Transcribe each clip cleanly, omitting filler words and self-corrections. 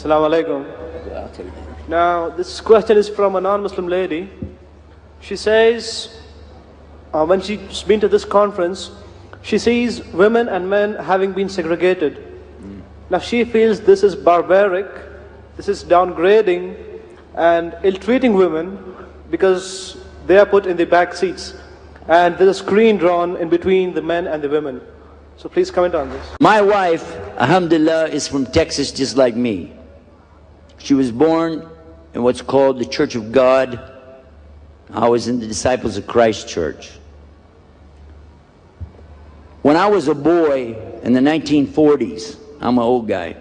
Assalamu alaikum. Now, this question is from a non-Muslim lady. She says, when she's been to this conference, she sees women and men having been segregated. Now, she feels this is barbaric, this is downgrading and ill-treating women because they are put in the back seats. And there's a screen drawn in between the men and the women. So please comment on this. My wife, alhamdulillah, is from Texas just like me. She was born in what's called the Church of God. I was in the Disciples of Christ Church. When I was a boy in the 1940s, I'm an old guy,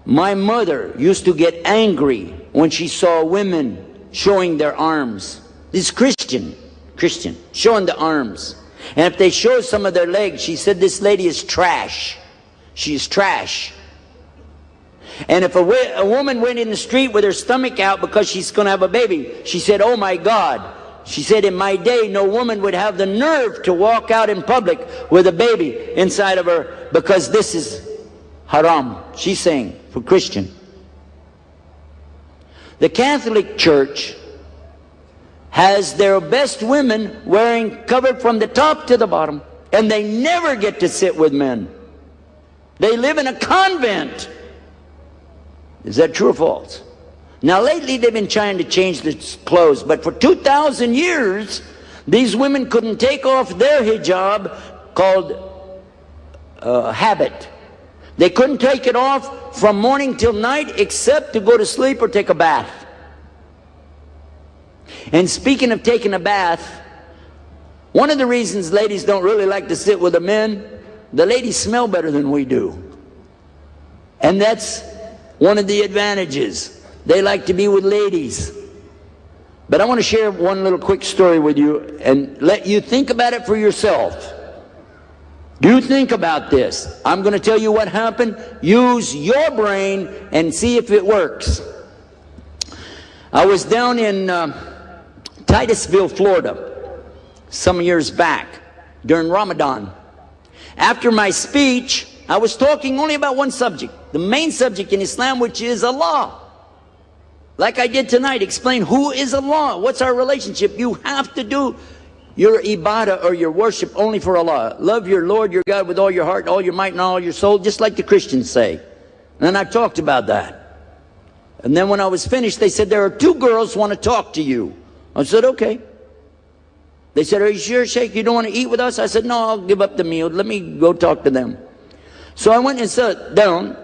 my mother used to get angry when she saw women showing their arms. This Christian, showing the arms. And if they showed some of their legs, she said, this lady is trash. She is trash. And if a woman went in the street with her stomach out because she's going to have a baby, she said, oh my God. She said, in my day, no woman would have the nerve to walk out in public with a baby inside of her because this is haram. She's saying, for Christian. The Catholic Church has their best women wearing covered from the top to the bottom, and they never get to sit with men. They live in a convent. Is that true or false? Now lately they've been trying to change the clothes, but for 2,000 years these women couldn't take off their hijab called habit. They couldn't take it off from morning till night except to go to sleep or take a bath. And speaking of taking a bath, one of the reasons ladies don't really like to sit with the men, the ladies smell better than we do. And that's one of the advantages. They like to be with ladies. But I want to share one little quick story with you and let you think about it for yourself. You think about this. I'm going to tell you what happened. Use your brain and see if it works. I was down in Titusville, Florida, some years back during Ramadan. After my speech, I was talking only about one subject, the main subject in Islam, which is Allah. Like I did tonight, explain who is Allah, what's our relationship. You have to do your ibadah or your worship only for Allah. Love your Lord, your God with all your heart, all your might and all your soul, just like the Christians say. And I talked about that. And then when I was finished, they said, there are two girls who want to talk to you. I said, okay. They said, are you sure, Sheikh, you don't want to eat with us? I said, no, I'll give up the meal. Let me go talk to them. So I went and sat down.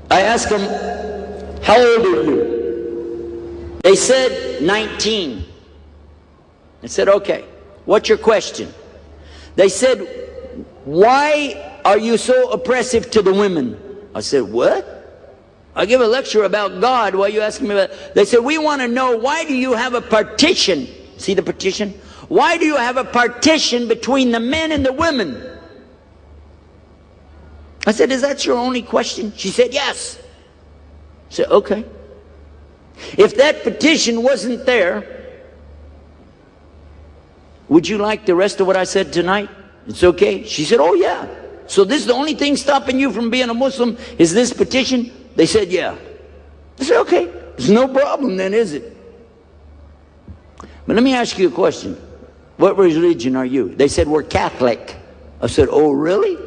I asked them, how old are you? They said 19. I said, okay, what's your question? They said, why are you so oppressive to the women? I said, what? I give a lecture about God. Why are you asking me about that? They said, we want to know, why do you have a partition? See the partition? Why do you have a partition between the men and the women? I said, is that your only question? She said, yes. I said, okay. If that petition wasn't there, would you like the rest of what I said tonight? It's okay. She said, oh yeah. So this is the only thing stopping you from being a Muslim, is this petition? They said, yeah. I said, okay. There's no problem then, is it? But let me ask you a question. What religion are you? They said, we're Catholic. I said, oh really?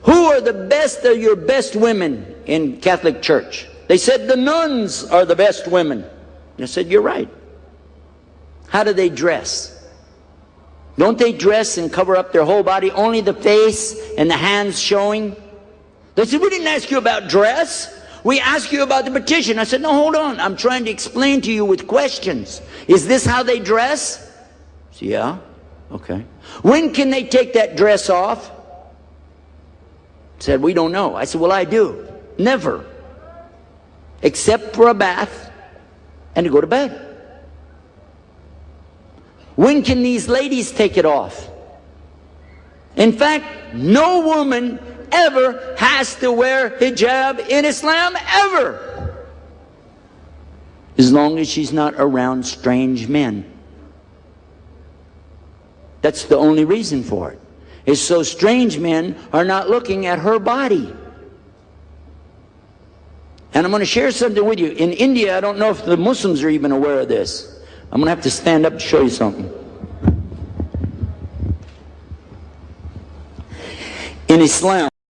Who are the best of your best women in Catholic Church? They said, the nuns are the best women. I said, you're right. How do they dress? Don't they dress and cover up their whole body, only the face and the hands showing? They said, we didn't ask you about dress. We asked you about the petition. I said, no, hold on. I'm trying to explain to you with questions. Is this how they dress? I said, yeah. Okay. When can they take that dress off? Said, we don't know. I said, well, I do. Never. Except for a bath and to go to bed. When can these ladies take it off? In fact, no woman ever has to wear hijab in Islam, ever. As long as she's not around strange men. That's the only reason for it. Is so strange men are not looking at her body. And I'm going to share something with you. In India, I don't know if the Muslims are even aware of this. I'm going to have to stand up to show you something. In Islam,